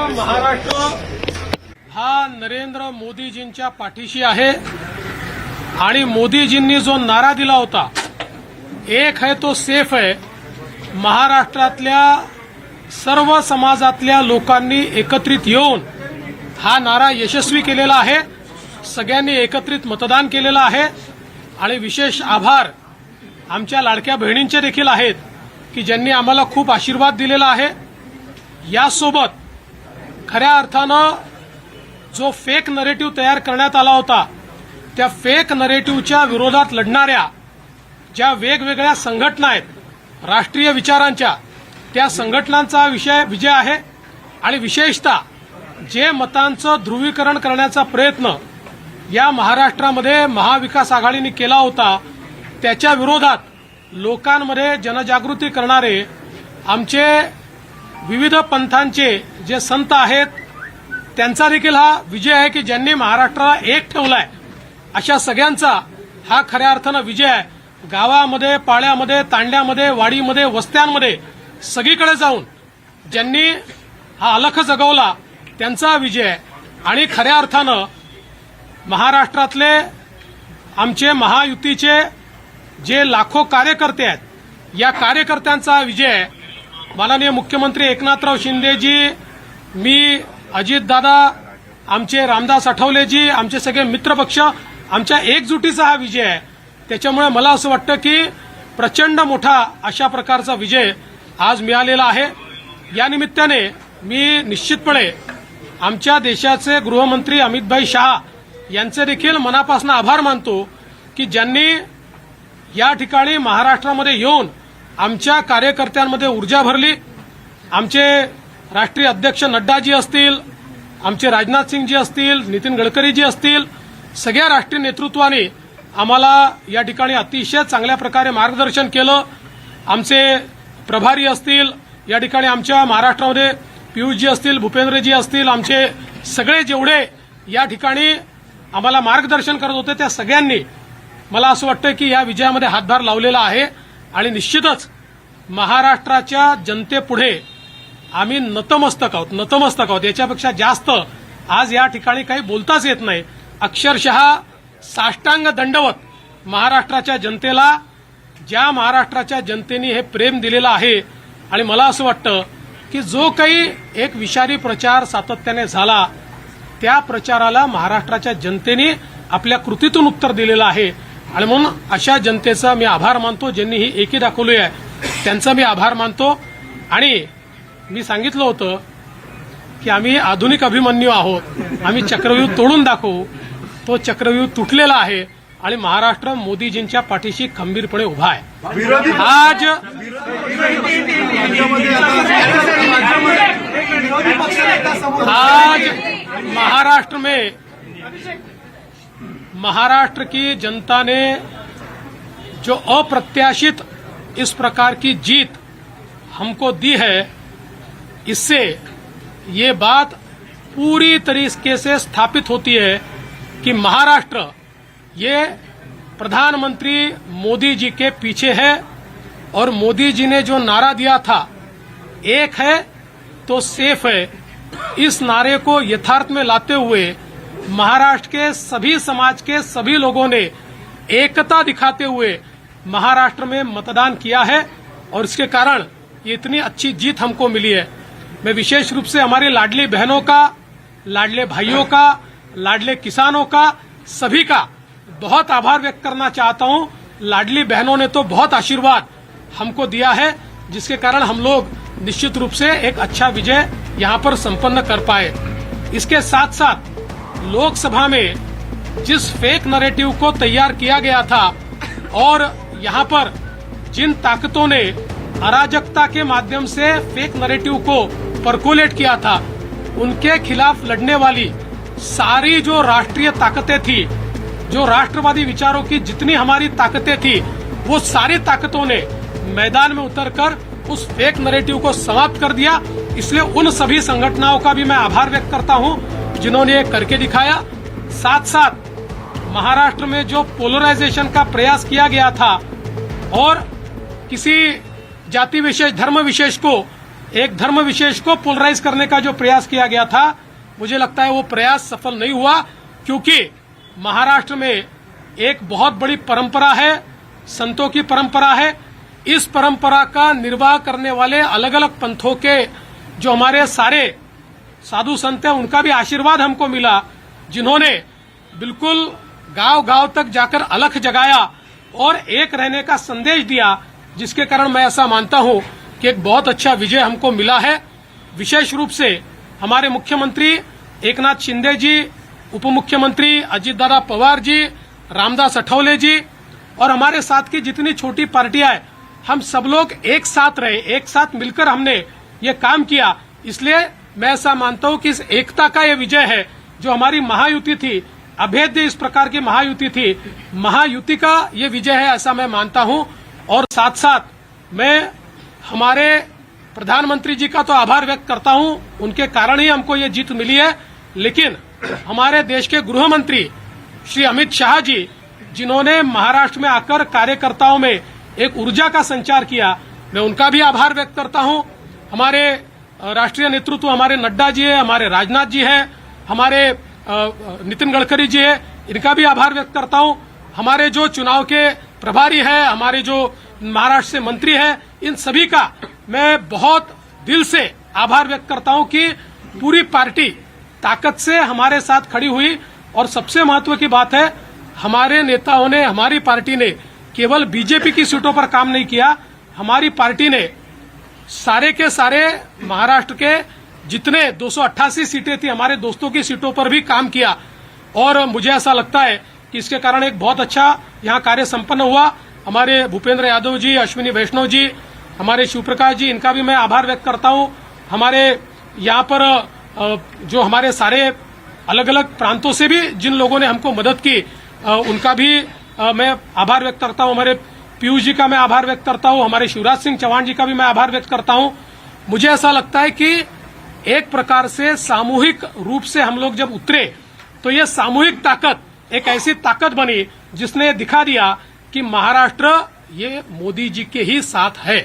महाराष्ट्र हा नरेंद्र मोदीजींच्या पाठीशी आहे आणि मोदीजींनी जो नारा दिला होता, एक है तो सेफ है, महाराष्ट्रातल्या सर्व समाजातल्या लोकांनी एकत्रित येऊन हा नारा यशस्वी केलेला आहे। सगळ्यांनी एकत्रित मतदान केलेलं आहे आणि विशेष आभार आमच्या लाडक्या बहिणींचे देखील आहेत की ज्यांनी आम्हाला खूप आशीर्वाद दिलेला आहे। यासोबत खऱ्या अर्थानं जो फेक नरेटिव्ह तयार करण्यात आला होता, त्या फेक नरेटिव्हच्या विरोधात लढणाऱ्या ज्या वेगवेगळ्या संघटना आहेत राष्ट्रीय विचारांच्या, त्या संघटनांचा विजय आहे आणि विशेषतः जे मतांचं ध्रुवीकरण करण्याचा प्रयत्न या महाराष्ट्रामध्ये महाविकास आघाडीने केला होता, त्याच्या विरोधात लोकांमध्ये जनजागृती करणारे आमचे विविध पंथांचे जे संत आहेत, त्यांचा देखील हा विजय आहे की ज्यांनी महाराष्ट्राला एक ठेवलाय। अशा सगळ्यांचा हा खऱ्या अर्थानं विजय आहे। गावामध्ये, पाड्यामध्ये, तांड्यामध्ये, वाडीमध्ये, वस्त्यांमध्ये सगळीकडे जाऊन ज्यांनी हा अलख जगवला त्यांचा विजय आहे। आणि खऱ्या अर्थानं महाराष्ट्रातले आमचे महायुतीचे जे लाखो कार्यकर्ते आहेत, या कार्यकर्त्यांचा विजय आहे। माननीय मुख्यमंत्री एकनाथराव शिंदेजी, मी, अजितदादा, आमचे रामदास आठवलेजी, आमचे सगळे मित्रपक्ष, आमच्या एकजुटीचा हा विजय आहे। त्याच्यामुळे मला असं वाटतं की प्रचंड मोठा अशा प्रकारचा विजय आज मिळालेला आहे। या निमित्ताने मी निश्चितपणे आमच्या देशाचे गृहमंत्री अमितभाई शहा यांचे देखील मनापासून आभार मानतो की ज्यांनी या ठिकाणी महाराष्ट्रामध्ये येऊन आमच्या कार्यकर्त्यांमध्ये ऊर्जा भरली। आमचे राष्ट्रीय अध्यक्ष नड्डाजी असतील, आमचे राजनाथ सिंगजी असतील, नितीन गडकरीजी असतील, सगळ्या राष्ट्रीय नेतृत्वाने आम्हाला या ठिकाणी अतिशय चांगल्या प्रकारे मार्गदर्शन केलं। आमचे प्रभारी असतील, या ठिकाणी आमच्या महाराष्ट्रामध्ये पियुषजी असतील, भूपेंद्रजी असतील, आमचे सगळे जेवढे या ठिकाणी आम्हाला मार्गदर्शन करत होते, त्या सगळ्यांनी मला असं वाटतं की या विजयामध्ये हातभार लावलेला आहे। आणि निश्चितच महाराष्ट्राच्या जनतेपुढे आम्ही नतमस्तक आहोत। याच्यापेक्षा जास्त आज या ठिकाणी काही बोलताच येत नाही। अक्षरशः साष्टांग दंडवत महाराष्ट्राच्या जनतेला, ज्या महाराष्ट्राच्या जनतेने हे प्रेम दिलेलं आहे। आणि मला असं वाटतं की जो काही एक विषारी प्रचार सातत्याने झाला, त्या प्रचाराला महाराष्ट्राच्या जनतेने आपल्या कृतीतून उत्तर दिलेलं आहे। आणि म्हणून अशा जनतेचा मी आभार मानतो, ज्यांनी ही एकी दाखवली आहे त्यांचा मी आभार मानतो। आणि मी सांगितलं होतं की आम्ही आधुनिक अभिमन्यू आहोत, आम्ही चक्रव्यूह तोडून दाखवू। तो चक्रव्यूह तुटलेला आहे आणि महाराष्ट्र मोदीजींच्या पाठीशी खंबीरपणे उभा आहे। आज महाराष्ट्र की जनता ने जो अप्रत्याशित इस प्रकार की जीत हमको दी है, इससे ये बात पूरी तरीके से स्थापित होती है कि महाराष्ट्र ये प्रधानमंत्री मोदी जी के पीछे है। और मोदी जी ने जो नारा दिया था, एक है तो सेफ है, इस नारे को यथार्थ में लाते हुए महाराष्ट्र के सभी समाज के सभी लोगों ने एकता दिखाते हुए महाराष्ट्र में मतदान किया है और इसके कारण ये इतनी अच्छी जीत हमको मिली है। मैं विशेष रूप से हमारी लाडली बहनों का, लाडले भाइयों का, लाडले किसानों का, सभी का बहुत आभार व्यक्त करना चाहता हूं। लाडली बहनों ने तो बहुत आशीर्वाद हमको दिया है, जिसके कारण हम लोग निश्चित रूप से एक अच्छा विजय यहां पर संपन्न कर पाए। इसके साथ साथ लोकसभा में जिस फेक नैरेटिव को तैयार किया गया था और यहां पर जिन ताकतों ने अराजकता के माध्यम से फेक नैरेटिव को परकोलेट किया था, उनके खिलाफ लड़ने वाली सारी जो राष्ट्रीय ताकतें थी, जो राष्ट्रवादी विचारों की जितनी हमारी ताकतें थी, वो सारी ताकतों ने मैदान में उतरकर उस फेक नैरेटिव को समाप्त कर दिया। इसलिए उन सभी संगठनों का भी मैं आभार व्यक्त करता हूं जिन्होंने ये करके दिखाया। साथ साथ महाराष्ट्र में जो पोलराइजेशन का प्रयास किया गया था और किसी जाति विशेष, धर्म विशेष को एक धर्म विशेष को पोलराइज करने का जो प्रयास किया गया था, मुझे लगता है वो प्रयास सफल नहीं हुआ, क्योंकि महाराष्ट्र में एक बहुत बड़ी परंपरा है, संतों की परंपरा है। इस परंपरा का निर्वाह करने वाले अलग अलग पंथों के जो हमारे सारे साधु संत हैं, उनका भी आशीर्वाद हमको मिला, जिन्होंने बिल्कुल गांव गांव तक जाकर अलख जगाया और एक रहने का संदेश दिया, जिसके कारण मैं ऐसा मानता हूं कि एक बहुत अच्छा विजय हमको मिला है। विशेष रूप से हमारे मुख्यमंत्री एकनाथ शिंदे जी, उप मुख्यमंत्री अजितदादा पवार जी, रामदास अठौले जी और हमारे साथ की जितनी छोटी पार्टियां हैं, हम सब लोग एक साथ रहे, एक साथ मिलकर हमने ये काम किया। इसलिए मैं ऐसा मानता हूं कि इस एकता का ये विजय है, जो हमारी महायुति थी, अभेद्य इस प्रकार की महायुति थी, महायुति का ये विजय है, ऐसा मैं मानता हूं। और साथ साथ मैं हमारे प्रधानमंत्री जी का तो आभार व्यक्त करता हूं, उनके कारण ही हमको ये जीत मिली है। लेकिन हमारे देश के गृह मंत्री श्री अमित शाह जी, जिन्होंने महाराष्ट्र में आकर कार्यकर्ताओं में एक ऊर्जा का संचार किया, मैं उनका भी आभार व्यक्त करता हूं। हमारे राष्ट्रीय नेतृत्व हमारे नड्डा जी है, हमारे राजनाथ जी है, हमारे नितिन गडकरी जी है, इनका भी आभार व्यक्त करता हूं। हमारे जो चुनाव के प्रभारी है, हमारे जो महाराष्ट्र से मंत्री है, इन सभी का मैं बहुत दिल से आभार व्यक्त करता हूं कि पूरी पार्टी ताकत से हमारे साथ खड़ी हुई। और सबसे महत्व की बात है, हमारे नेताओं ने, हमारी पार्टी ने केवल बीजेपी की सीटों पर काम नहीं किया, हमारी पार्टी ने सारे के सारे महाराष्ट्र के जितने 288 सीटें थी, हमारे दोस्तों की सीटों पर भी काम किया। और मुझे ऐसा लगता है कि इसके कारण एक बहुत अच्छा यहां कार्य संपन्न हुआ। हमारे भूपेंद्र यादव जी, अश्विनी वैष्णव जी, हमारे शिवप्रकाश जी, इनका भी मैं आभार व्यक्त करता हूं। हमारे यहां पर जो हमारे सारे अलग अलग प्रांतों से भी जिन लोगों ने हमको मदद की, उनका भी मैं आभार व्यक्त करता हूं। हमारे पीयूष जी का मैं आभार व्यक्त करता हूं, हमारे शिवराज सिंह चौहान जी का भी मैं आभार व्यक्त करता हूं। मुझे ऐसा लगता है कि एक प्रकार से सामूहिक रूप से हम लोग जब उतरे, तो ये सामूहिक ताकत एक ऐसी ताकत बनी जिसने दिखा दिया कि महाराष्ट्र ये मोदी जी के ही साथ है।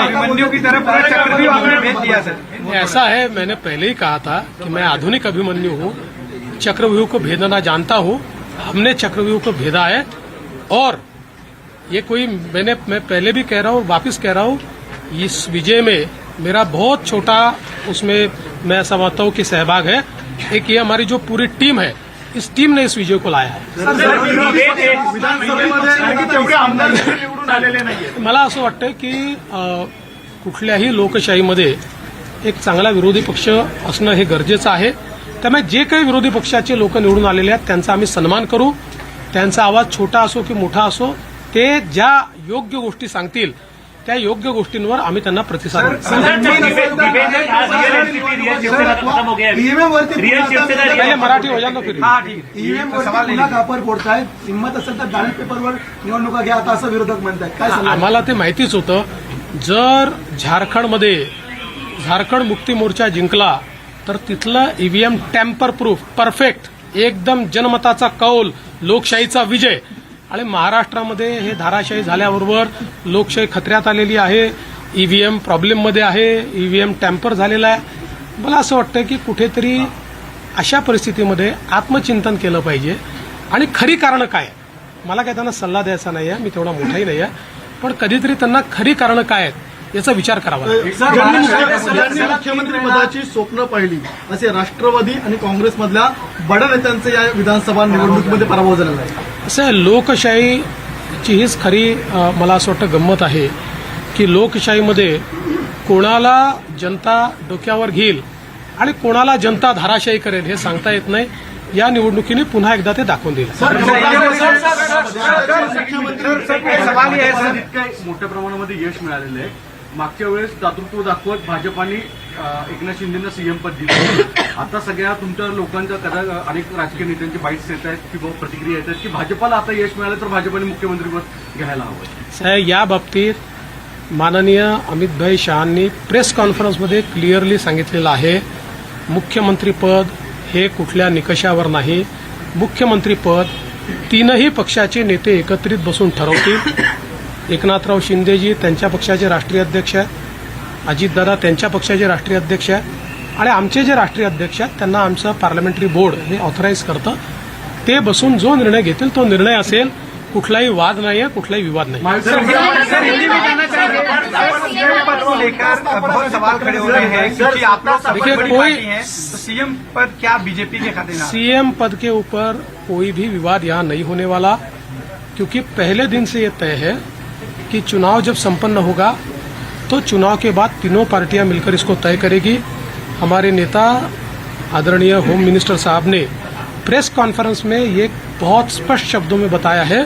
अभिमन्यु की तरफ चक्रव्यूह आपने भेज दिया सर। ऐसा है, मैंने पहले ही कहा था कि मैं आधुनिक अभिमन्यु हूं, चक्रव्यूह को भेदना जानता हूं। हमने चक्रव्यूह को भेदा है और ये कोई मैं पहले भी कह रहा हूं, वापस कह रहा हूं, इस विजय में मेरा बहुत छोटा उसमें मैं समझता हूं कि सहभाग है। एक ये हमारी जो पूरी टीम है, इस टीम ने इस विजय को लाया है। मला असं वाटतं की कुठल्याही लोकशाहीमध्ये एक चांगला विरोधी पक्ष असणं हे गरजेचं आहे। त्यामुळे जे काही विरोधी पक्षाचे लोक निवडून आलेले आहेत त्यांचा आम्ही सन्मान करू। त्यांचा आवाज छोटा असो की मोठा असो, ते ज्या योग्य गोष्टी सांगतील त्या योग्य गोष्टींवर आम्ही त्यांना प्रतिसाद देऊ। पहिले मराठी हो जाणं फिर ईव्हीएम पुन्हा कापर फोडताय, हिंमत असेल तर बॅलेट पेपरवर निवडणुका घ्या, आता असं विरोधक म्हणतात। काय आम्हाला ते माहितीच होतं, जर झारखंडमध्ये झारखंड मुक्ती मोर्चा जिंकला तर तिथलं ईव्हीएम टॅम्पर प्रूफ, परफेक्ट, एकदम जनमताचा कौल, लोकशाहीचा विजय। आणि महाराष्ट्रामध्ये हे धाराशाही झाल्याबरोबर लोकशाही खतऱ्यात आलेली आहे, ईव्हीएम प्रॉब्लेममध्ये आहे, ईव्हीएम टॅम्पर झालेला आहे। मला असं वाटतं की कुठेतरी अशा परिस्थितीमध्ये आत्मचिंतन केलं पाहिजे आणि खरी कारणं काय, मला काय त्यांना सल्ला द्यायचा नाही आहे, मी तेवढा मोठाही नाही आहे, पण कधीतरी त्यांना खरी कारणं काय आहेत याचा विचार करावा लागेल। मुख्यमंत्री पदाची स्वप्न पाहिली असे राष्ट्रवादी आणि काँग्रेसमधल्या बड्या नेत्यांचे या विधानसभा निवडणुकीमध्ये पराभव झालेला आहे। असं लोकशाहीची हीच खरी मला असं वाटतं गंमत आहे की लोकशाहीमध्ये कोणाला जनता डोक्यावर घेईल आणि कोणाला जनता धाराशाही करेल हे सांगता येत नाही। या निवडणुकीने पुन्हा एकदा ते दाखवून दिलं। मोठ्या प्रमाणामध्ये यश मिळालेलं आहे। मागच्या वेळेस दातृत्व दाखवत भाजपाने एकनाथ शिंदेना सीएम पद दिलं, आता सगळ्या तुमच्या लोकांच्या अनेक राजकीय नेत्यांचे बाईट्स येत आहेत किंवा प्रतिक्रिया येत आहेत की भाजपाला आता यश मिळालं तर भाजपाने मुख्यमंत्रीपद घ्यायला हवं। साहेब, या बाबतीत माननीय अमितभाई शहांनी प्रेस कॉन्फरन्समध्ये क्लिअरली सांगितलेलं आहे, मुख्यमंत्रीपद हे कुठल्या निकषावर नाही. मुख्यमंत्रीपद तीनही पक्षाचे नेते एकत्रित बसून ठरवतील. एकनाथराव शिंदेजी त्यांच्या पक्षाचे राष्ट्रीय अध्यक्ष आहेत, अजितदादा त्यांच्या पक्षाचे राष्ट्रीय अध्यक्ष आहेत आणि आमचे जे राष्ट्रीय अध्यक्ष आहेत त्यांना आमचं पार्लमेंटरी बोर्ड हे ऑथराईज करतं. ते बसून जो निर्णय घेतील तो निर्णय असेल. कुठलाही वाद नाही आहे, कुठलाही विवाद नाही. पद को लेकर बहुत सवाल खड़े हो रहे हैं क्योंकि आप लोग सबसे देखिए, बड़ी कोई- पार्टी हैं, तो सीएम पद क्या बीजेपी के खाते ना? सीएम पद के ऊपर कोई भी विवाद यहाँ नहीं होने वाला, क्योंकि पहले दिन से ये तय है कि चुनाव जब संपन्न होगा तो चुनाव के बाद तीनों पार्टियां मिलकर इसको तय करेगी. हमारे नेता आदरणीय होम मिनिस्टर साहब ने प्रेस कॉन्फ्रेंस में ये बहुत स्पष्ट शब्दों में बताया है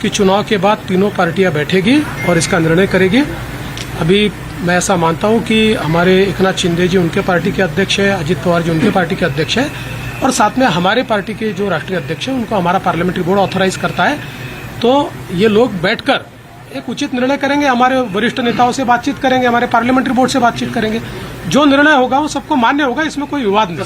कि चुनाव के बाद तीनों पार्टियां बैठेगी और इसका निर्णय करेगी. अभी मैं ऐसा मानता हूं कि हमारे एकनाथ शिंदे जी उनके पार्टी के अध्यक्ष है, अजित पवार जी उनके पार्टी के अध्यक्ष है और साथ में हमारे पार्टी के जो राष्ट्रीय अध्यक्ष है उनको हमारा पार्लियामेंट्री बोर्ड ऑथराइज करता है. तो ये लोग बैठकर एक उचित निर्णय करेंगे. हमारे वरिष्ठ नेताओं से बातचीत करेंगे, हमारे पार्लियामेंट्री बोर्ड से बातचीत करेंगे. जो निर्णय होगा वो सबको मान्य होगा, इसमें कोई विवाद नहीं.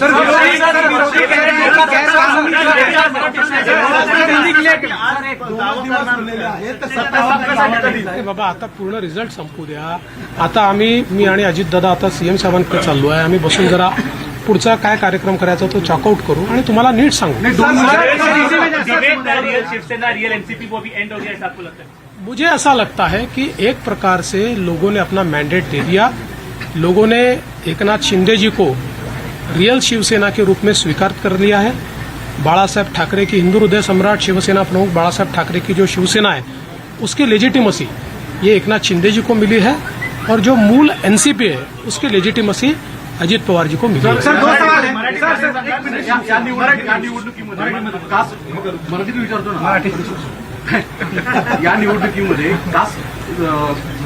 नाही बाबा, आता पूर्ण रिझल्ट संपू द्या. आता मी आणि अजितदादा आता सीएम साहेबांकडे चाललो आहे. आम्ही बसून जरा पुढचा काय कार्यक्रम करायचा तो चॉकआउट करू आणि तुम्हाला नीट सांगू. शिवसेना रियल एनसीपी वो भी एंड हो गया, ऐसा आपको लगता है? मुझे ऐसा लगता है कि एक प्रकार से लोगों ने अपना मैंडेट दे दिया. लोगों ने एकनाथ शिंदे जी को रियल शिवसेना के रूप में स्वीकार कर लिया है. बाला साहेब ठाकरे की हिंदू हृदय सम्राट शिवसेना प्रमुख बाला साहेब ठाकरे की जो शिवसेना है उसकी लेजिटिमसी ये एकनाथ शिंदे जी को मिली है और जो मूल एनसीपी है उसकी लेजिटिमसी अजित पवार जी को मिली है. सर, 2 सवाल हैं. या निवडणुकीमध्ये मराठीत विचारतो ना. या निवडणुकीमध्ये कास्ट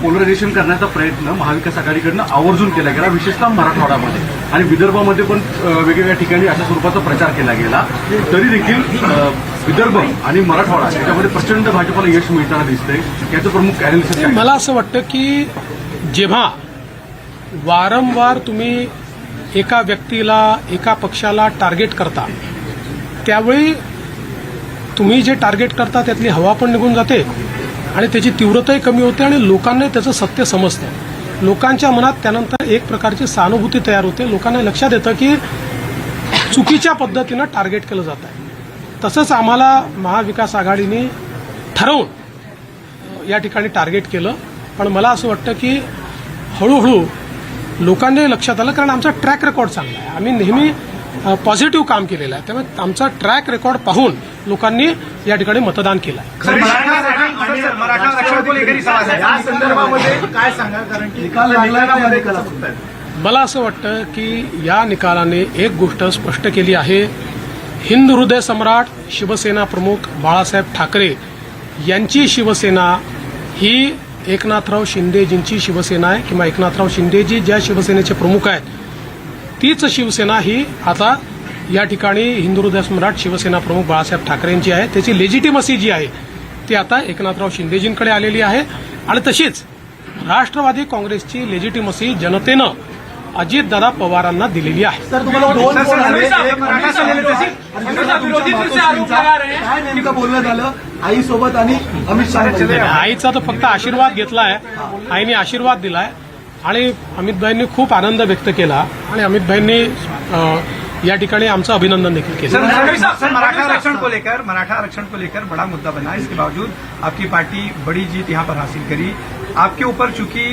पोलरायझेशन करण्याचा प्रयत्न महाविकास आघाडीकडनं आवर्जून केला गेला, विशेषतः मराठवाड्यामध्ये आणि विदर्भामध्ये पण वेगवेगळ्या ठिकाणी अशा स्वरूपाचा प्रचार केला गेला. तरी देखील विदर्भ आणि मराठवाडा याच्यामध्ये प्रचंड भाजपला यश मिळताना दिसतंय. याचं प्रमुख अॅनालिसिस काय? मला असं वाटतं की जेव्हा वारंवार तुम्ही एका व्यक्तीला एका पक्षाला टार्गेट करता त्यावेळी तुम्ही जे टार्गेट करता त्यातली हवा पण निघून जाते आणि त्याची तीव्रताही कमी होते आणि लोकांना त्याचं सत्य समजतं. लोकांच्या मनात त्यानंतर एक प्रकारची सहानुभूती तयार होते. लोकांना लक्षात येतं की चुकीच्या पद्धतीनं टार्गेट केलं जात आहे. तसंच आम्हाला महाविकास आघाडीने ठरवून या ठिकाणी टार्गेट केलं. पण मला असं वाटतं की हळूहळू लोकांनी लक्षात आलं, कारण आमचा ट्रॅक रेकॉर्ड चांगला आहे. आम्ही नेहमी पॉझिटिव्ह काम केलेलं आहे. त्यामुळे आमचा ट्रॅक रेकॉर्ड पाहून लोकांनी या ठिकाणी मतदान केलं आहे. सर, मराठा आरक्षण को लेकर ही सवाल है. या संदर्भामध्ये काय सांगा, कारण की निकाल लागला. मला असं वाटतं की या निकालाने एक गोष्ट स्पष्ट केली आहे. हिंदू हृदय सम्राट शिवसेना प्रमुख बाळासाहेब ठाकरे यांची शिवसेना ही एकनाथराव शिंदेजींची शिवसेना आहे किंवा एकनाथराव शिंदेजी ज्या शिवसेनेचे प्रमुख आहेत तीच शिवसेना ही आता या ठिकाणी हिंदू हृदय सम्राट शिवसेना प्रमुख बाळासाहेब ठाकरेंची आहे. त्याची लेजिटिमसी जी आहे ती आता एकनाथराव शिंदेजींकडे आलेली आहे आणि तशीच राष्ट्रवादी काँग्रेसची लेजिटिमसी जनतेनं अजितदादा पवारांना दिलेली आहे. सर, तुम्हाला 2 फोन आले. एक मराठा समाजाचे काय नेमकं बोलणं झालं आईसोबत आणि अमित शहा? आईचा तर फक्त आशीर्वाद घेतलाय. आईने आशीर्वाद दिलाय आणि अमितभाईंनी खूप आनंद व्यक्त केला आणि अमितभाईंनी या ठिकाणी आमचं अभिनंदन देखील केलं. सर, मराठा आरक्षण को लेकर बड़ा मुद्दा बना. इसके बावजूद आपकी पार्टी बड़ी जीत यहाँ पर हासिल करी. आपके ऊपर चूंकि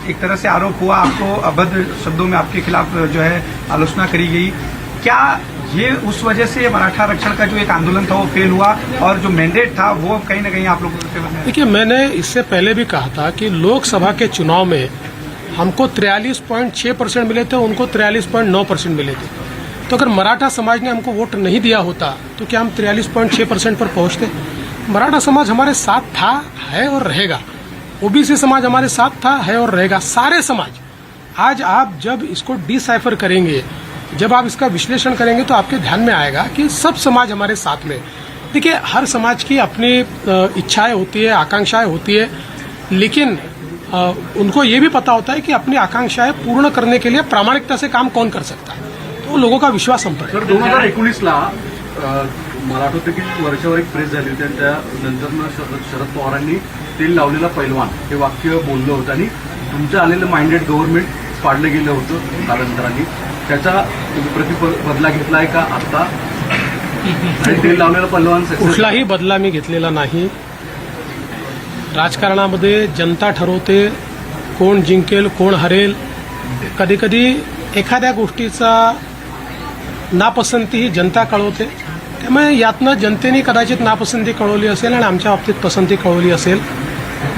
एक तरह से आरोप हुआ, आपको अभद्र शब्दों में आपके खिलाफ जो है आलोचना करी गई, क्या ये उस वजह से मराठा आरक्षण का जो एक आंदोलन था वो फेल हुआ और जो मैंडेट था वो कहीं न कहीं आप लोगों को फेल? देखिए, मैंने इससे पहले भी कहा था कि लोकसभा के चुनाव में हमको 43.6% मिले थे, उनको 43.9% मिले थे. तो अगर मराठा समाज ने हमको वोट नहीं दिया होता तो क्या हम 43.6% पर पहुंचते? मराठा समाज हमारे साथ था, है और रहेगा. ओबीसी समाज हमारे साथ था, है और रहेगा. सारे समाज. आज आप जब इसको डिसाइफर करेंगे, जब आप इसका विश्लेषण करेंगे तो आपके ध्यान में आएगा कि सब समाज हमारे साथ में. देखिए, हर समाज की अपनी इच्छाएं होती है, आकांक्षाएं होती है, लेकिन उनको ये भी पता होता है कि अपनी आकांक्षाएं पूर्ण करने के लिए प्रामाणिकता से काम कौन कर सकता है, तो लोगों का विश्वास हम पर है। तर 2019ला मला आठवतं की वर्षावर एक प्रेस झाली होती आणि त्यानंतर शरद पवारांनी तेल लावलेला पैलवान हे वाक्य बोललं होतं आणि तुमचं आलेलं माइंडेड गव्हर्नमेंट पाडलं गेलं होतं कालांतराने. त्याचा बदला घेतलाय का आता? आणि तेल लावलेला पैलवान कुठलाही बदला मी घेतलेला नाही. राजकारणामध्ये जनता ठरवते कोण जिंकेल कोण हरेल. कधी कधी एखाद्या गोष्टीचा नापसंती ही जनता कळवते, त्यामुळे यातनं जनतेने कदाचित नापसंती कळवली असेल आणि आमच्या बाबतीत पसंती कळवली असेल.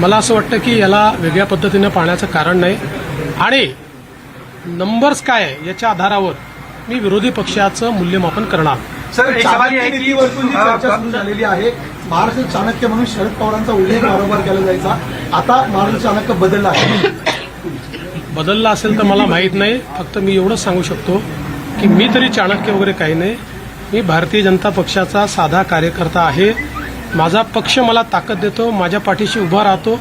मला असं वाटतं की याला वेगळ्या पद्धतीनं पाहण्याचं कारण नाही. आणि नंबर्स काय आहे याच्या आधारावर मी विरोधी पक्षाचं मूल्यमापन करणार. सर एक सवाल ये है कि नीतीवरतून जी चर्चा सुरू झालेली आहे. महाराष्ट्र चाणक्य म्हणून शरद पवारांचा उल्लेख वारंवार केला जायचा. आता महाराष्ट्र चाणक्य बदलला आहे. बदलला असेल तर मला माहीत नाही. फक्त मी एवढंच सांगू शकतो की मी तरी चाणक्य वगैरे काही नाही. मी भारतीय जनता पक्षाचा साधा कार्यकर्ता आहे. माझा पक्ष मला ताकद देतो, माझ्या पाठीशी उभा राहतो,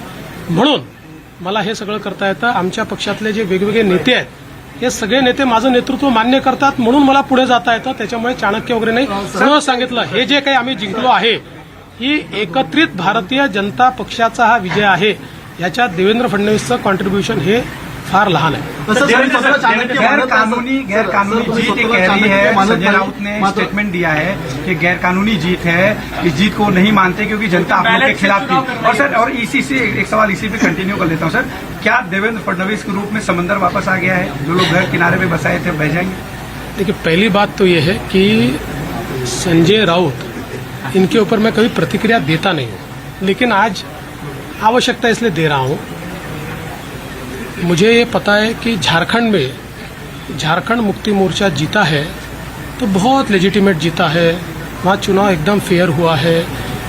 म्हणून मला हे सगळं करता येतं. आमच्या पक्षातले जे वेगवेगळे नेते आहेत हे सगळे नेते माझं नेतृत्व मान्य करतात, म्हणून मला पुढे जाता येतं. त्याच्यामुळे चाणक्य वगैरे नाही. सर्व सांगितलं, हे जे काही आम्ही जिंकलो आहे ही एकत्रित भारतीय जनता पक्षाचा हा विजय आहे. याच्यात देवेंद्र फडणवीसचं कॉन्ट्रीब्युशन हे फार लहान आहे. तसं चाणक्य गैर कानूनी जीत ये कह रही है. संजय राउत ने स्टेटमेंट दिया है कि गैर कानूनी जीत है, इस जीत को नहीं मानते क्योंकि जनता आप लोगों के खिलाफ थी. और सर और इसी से एक सवाल इसी पे कंटिन्यू कर लेता हूं सर, क्या देवेंद्र फडणवीस के रूप में समंदर वापस आ गया है? जो लोग घर किनारे पे बसाए थे बह जाएंगे? देखिए, पहली बात तो ये है कि संजय राउत इनके ऊपर मैं कभी प्रतिक्रिया देता नहीं हूं, लेकिन आज आवश्यकता इसलिए दे रहा हूं. मुझे ये पता है कि झारखंड में झारखंड मुक्ति मोर्चा जीता है तो बहुत लेजिटिमेट जीता है. वहाँ चुनाव एकदम फेयर हुआ है.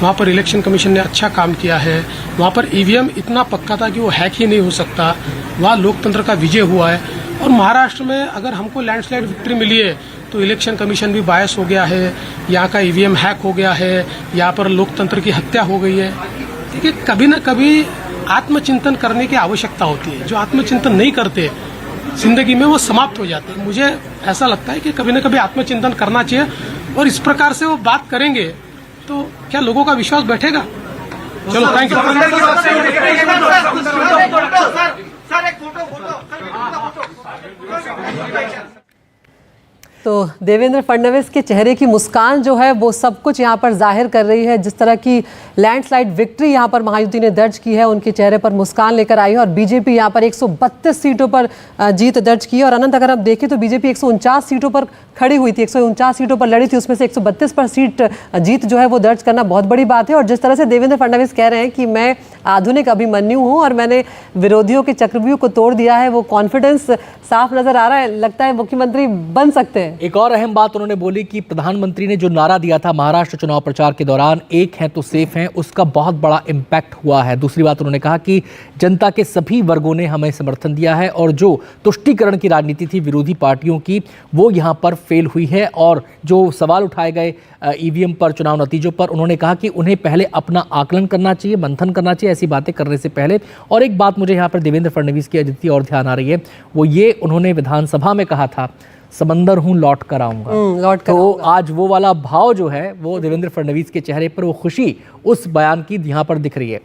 वहाँ पर इलेक्शन कमीशन ने अच्छा काम किया है. वहाँ पर ईवीएम इतना पक्का था कि वो हैक ही नहीं हो सकता. वहाँ लोकतंत्र का विजय हुआ है. और महाराष्ट्र में अगर हमको लैंडस्लाइड विक्ट्री मिली है तो इलेक्शन कमीशन भी बायस हो गया है, यहाँ का ईवीएम हैक हो गया है, यहाँ पर लोकतंत्र की हत्या हो गई है. देखिए, कभी न कभी आत्मचिंतन करने की आवश्यकता होती है. जो आत्मचिंतन नहीं करते जिंदगी में वो समाप्त हो जाते हैं. मुझे ऐसा लगता है कि कभी न कभी आत्मचिंतन करना चाहिए, और इस प्रकार से वो बात करेंगे तो क्या लोगों का विश्वास बैठेगा? चलो, थैंक यू. तो देवेंद्र फडणवीस के चेहरे की मुस्कान जो है वो सब कुछ यहाँ पर जाहिर कर रही है. जिस तरह की लैंडस्लाइड विक्ट्री यहाँ पर महायुति ने दर्ज की है, उनके चेहरे पर मुस्कान लेकर आई है. और बीजेपी यहाँ पर 132 सीटों पर जीत दर्ज की है. और अनंत, अगर हम देखें तो बीजेपी 149 सीटों पर खड़ी हुई थी, 149 सीटों पर लड़ी थी, उसमें से 132 पर सीट जीत जो है वो दर्ज करना बहुत बड़ी बात है. और जिस तरह से देवेंद्र फडणवीस कह रहे हैं कि मैं आधुनिक अभिमन्यु हूँ और मैंने विरोधियों के चक्रव्यूह को तोड़ दिया है, वो कॉन्फिडेंस साफ नजर आ रहा है. लगता है मुख्यमंत्री बन सकते हैं. एक और अहम बात उन्होंने बोली कि प्रधानमंत्री ने जो नारा दिया था महाराष्ट्र चुनाव प्रचार के दौरान, एक हैं तो सेफ हैं, उसका बहुत बड़ा इम्पैक्ट हुआ है. दूसरी बात उन्होंने कहा कि जनता के सभी वर्गों ने हमें समर्थन दिया है और जो तुष्टीकरण की राजनीति थी विरोधी पार्टियों की, वो यहाँ पर फेल हुई है. और जो सवाल उठाए गए ईवीएम पर, चुनाव नतीजों पर, उन्होंने कहा कि उन्हें पहले अपना आकलन करना चाहिए, मंथन करना चाहिए ऐसी बातें करने से पहले. और एक बात मुझे यहाँ पर देवेंद्र फडणवीस की अदिति और ध्यान आ रही है, वो ये उन्होंने विधानसभा में कहा था, समंदर हूं लौट कर आऊंगा. तो आज वो वाला भाव जो है वो देवेंद्र फडणवीस के चेहरे पर, वो खुशी उस बयान की यहाँ पर दिख रही है.